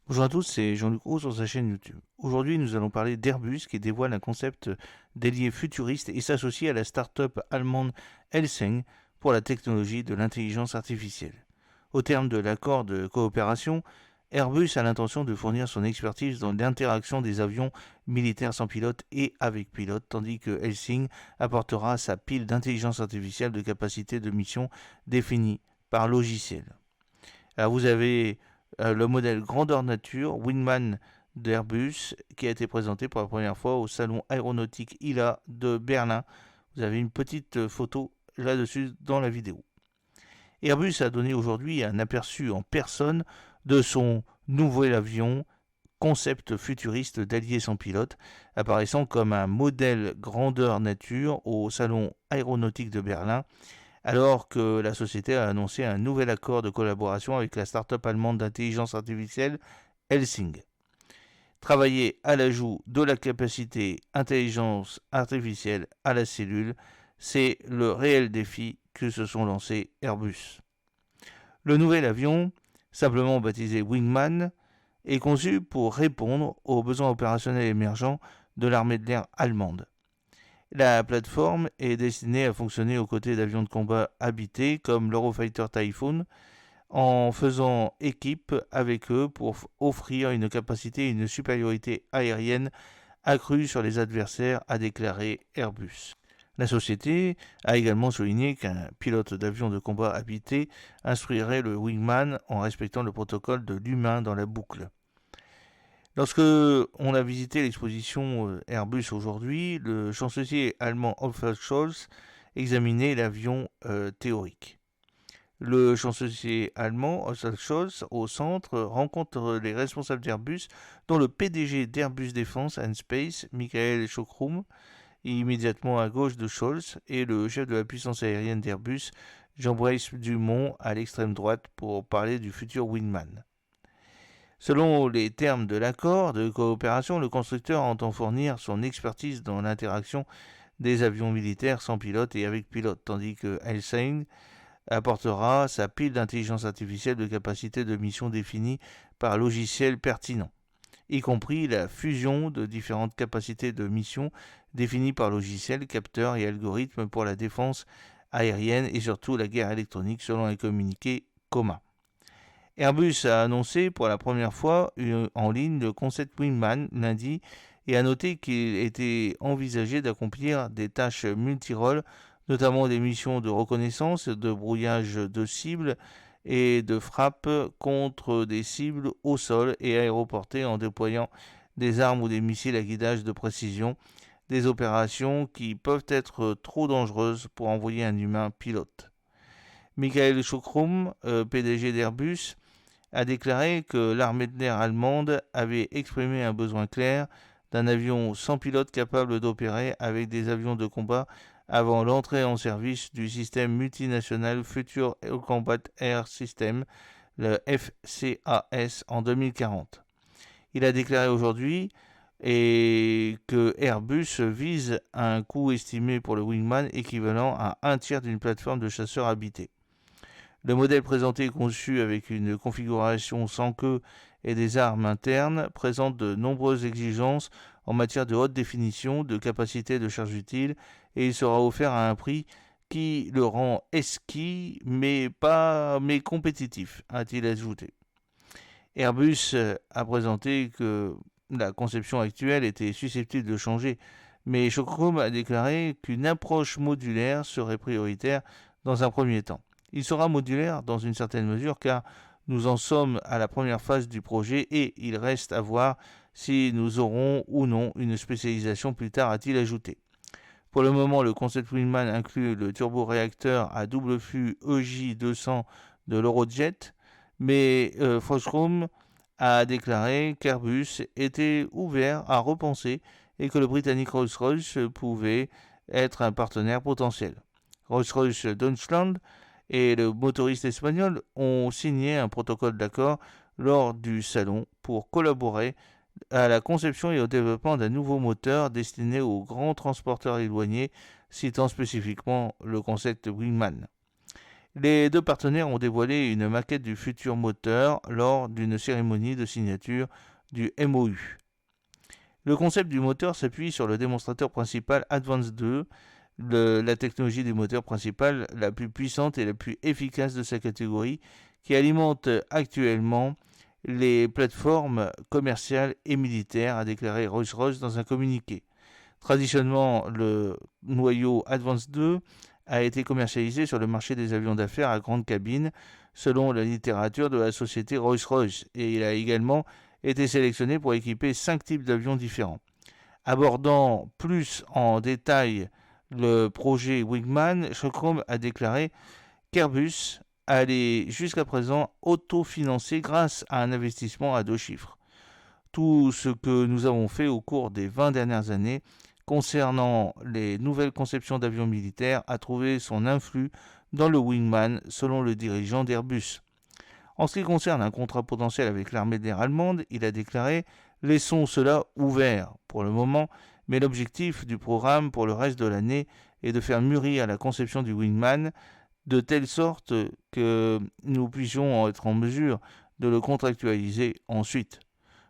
Bonjour à tous, c'est Jean-Luc Roux sur sa chaîne YouTube. Aujourd'hui, nous allons parler d'Airbus qui dévoile un concept d'ailier futuriste et s'associe à la start-up allemande Helsing pour la technologie de l'intelligence artificielle. Au terme de l'accord de coopération, Airbus a l'intention de fournir son expertise dans l'interaction des avions militaires sans pilote et avec pilote, tandis que Helsing apportera sa pile d'intelligence artificielle de capacité de mission définie par logiciel. Alors vous avez le modèle grandeur nature Wingman d'Airbus qui a été présenté pour la première fois au salon aéronautique ILA de Berlin. Vous avez une petite photo là-dessus dans la vidéo. Airbus a donné aujourd'hui un aperçu en personne de son nouvel avion concept futuriste d'allié sans pilote, apparaissant comme un modèle grandeur nature au salon aéronautique de Berlin alors que la société a annoncé un nouvel accord de collaboration avec la start-up allemande d'intelligence artificielle Helsing. Travailler à l'ajout de la capacité intelligence artificielle à la cellule, c'est le réel défi que se sont lancés Airbus. Le nouvel avion, simplement baptisé Wingman, est conçu pour répondre aux besoins opérationnels émergents de l'armée de l'air allemande. La plateforme est destinée à fonctionner aux côtés d'avions de combat habités comme l'Eurofighter Typhoon, en faisant équipe avec eux pour offrir une capacité et une supériorité aérienne accrue sur les adversaires, a déclaré Airbus. La société a également souligné qu'un pilote d'avion de combat habité instruirait le Wingman en respectant le protocole de l'humain dans la boucle. Lorsque on a visité l'exposition Airbus aujourd'hui, le chancelier allemand Olaf Scholz examinait l'avion théorique. Le chancelier allemand Olaf Scholz, au centre, rencontre les responsables d'Airbus, dont le PDG d'Airbus Defence and Space, Michael Schuckrum, immédiatement à gauche de Scholz, et le chef de la puissance aérienne d'Airbus, Jean-Brice Dumont, à l'extrême droite, pour parler du futur Wingman. Selon les termes de l'accord de coopération, le constructeur entend fournir son expertise dans l'interaction des avions militaires sans pilote et avec pilote, tandis que Helsing apportera sa pile d'intelligence artificielle de capacité de mission définie par logiciel pertinent, y compris la fusion de différentes capacités de mission définies par logiciel, capteurs et algorithmes pour la défense aérienne et surtout la guerre électronique selon un communiqué commun. Airbus a annoncé pour la première fois en ligne le concept Wingman lundi et a noté qu'il était envisagé d'accomplir des tâches multirôles, notamment des missions de reconnaissance, de brouillage de cibles et de frappe contre des cibles au sol et aéroportées en déployant des armes ou des missiles à guidage de précision, des opérations qui peuvent être trop dangereuses pour envoyer un humain pilote. Michael Schuckrum, PDG d'Airbus, a déclaré que l'armée de l'air allemande avait exprimé un besoin clair d'un avion sans pilote capable d'opérer avec des avions de combat avant l'entrée en service du système multinational Future Combat Air System, le FCAS, en 2040. Il a déclaré aujourd'hui que Airbus vise un coût estimé pour le Wingman équivalent à un tiers d'une plateforme de chasseurs habité. Le modèle présenté est conçu avec une configuration sans queue et des armes internes, présente de nombreuses exigences en matière de haute définition, de capacité de charge utile, et il sera offert à un prix qui le rend esquis mais compétitif, a-t-il ajouté. Airbus a présenté que la conception actuelle était susceptible de changer, mais Schuckrum a déclaré qu'une approche modulaire serait prioritaire dans un premier temps. Il sera modulaire dans une certaine mesure car nous en sommes à la première phase du projet et il reste à voir si nous aurons ou non une spécialisation plus tard, a-t-il ajouté. Pour le moment, le concept Wingman inclut le turboréacteur à double flux EJ200 de l'Eurojet, mais Foscrum a déclaré qu'Airbus était ouvert à repenser et que le Britannique Rolls-Royce pouvait être un partenaire potentiel. Rolls-Royce Deutschland et le motoriste espagnol ont signé un protocole d'accord lors du salon pour collaborer à la conception et au développement d'un nouveau moteur destiné aux grands transporteurs éloignés, citant spécifiquement le concept Wingman. Les deux partenaires ont dévoilé une maquette du futur moteur lors d'une cérémonie de signature du MOU. Le concept du moteur s'appuie sur le démonstrateur principal Advance 2, la technologie du moteur principal la plus puissante et la plus efficace de sa catégorie, qui alimente actuellement les plateformes commerciales et militaires, a déclaré Rolls-Royce dans un communiqué. Traditionnellement, le noyau Advance 2 a été commercialisé sur le marché des avions d'affaires à grande cabine, selon la littérature de la société Rolls-Royce, et il a également été sélectionné pour équiper 5 types d'avions différents. Abordant plus en détail le projet Wingman, Shockrome a déclaré qu'Airbus allait jusqu'à présent autofinancer grâce à un investissement à 2 chiffres. Tout ce que nous avons fait au cours des 20 dernières années concernant les nouvelles conceptions d'avions militaires a trouvé son influx dans le Wingman, selon le dirigeant d'Airbus. En ce qui concerne un contrat potentiel avec l'armée de l'air allemande, il a déclaré « Laissons cela ouvert pour le moment, mais l'objectif du programme pour le reste de l'année est de faire mûrir la conception du Wingman de telle sorte que nous puissions être en mesure de le contractualiser ensuite.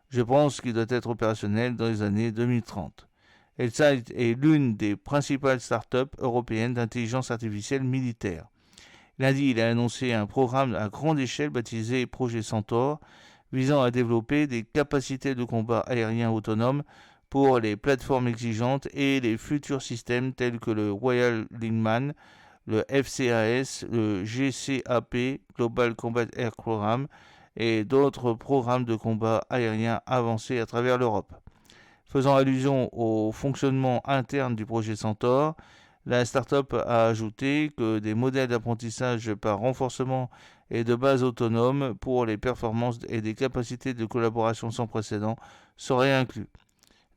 Je pense qu'il doit être opérationnel dans les années 2030. » Elsight est l'une des principales startups européennes d'intelligence artificielle militaire. Lundi, il a annoncé un programme à grande échelle baptisé Projet Centaur, visant à développer des capacités de combat aérien autonomes pour les plateformes exigeantes et les futurs systèmes tels que le Royal Wingman, le FCAS, le GCAP, Global Combat Air Programme, et d'autres programmes de combat aérien avancés à travers l'Europe. Faisant allusion au fonctionnement interne du projet Centaur, la start-up a ajouté que des modèles d'apprentissage par renforcement et de base autonome pour les performances et des capacités de collaboration sans précédent seraient inclus.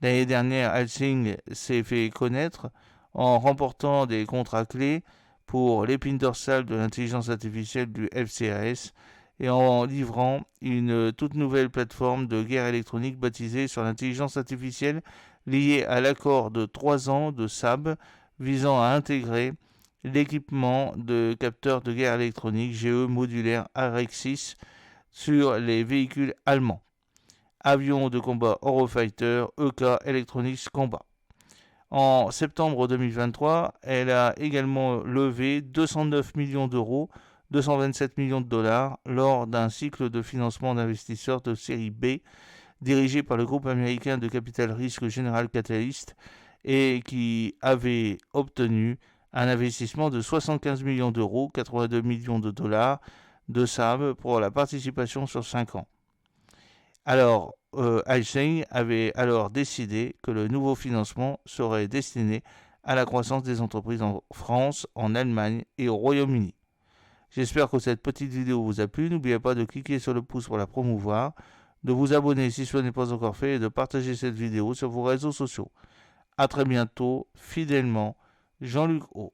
L'année dernière, Helsing s'est fait connaître en remportant des contrats clés pour l'épine dorsale de l'intelligence artificielle du FCAS et en livrant une toute nouvelle plateforme de guerre électronique baptisée sur l'intelligence artificielle liée à l'accord de 3 ans de SAB visant à intégrer l'équipement de capteurs de guerre électronique GE modulaire Arexis sur les véhicules allemands. Avions de combat Eurofighter, EK Electronics Combat. En septembre 2023, elle a également levé 209 millions d'euros, 227 millions de dollars, lors d'un cycle de financement d'investisseurs de série B dirigé par le groupe américain de capital risque General Catalyst et qui avait obtenu un investissement de 75 millions d'euros, 82 millions de dollars de SAB pour la participation sur 5 ans. Alors, Helsing avait alors décidé que le nouveau financement serait destiné à la croissance des entreprises en France, en Allemagne et au Royaume-Uni. J'espère que cette petite vidéo vous a plu. N'oubliez pas de cliquer sur le pouce pour la promouvoir, de vous abonner si ce n'est pas encore fait et de partager cette vidéo sur vos réseaux sociaux. A très bientôt, fidèlement, Jean-Luc O.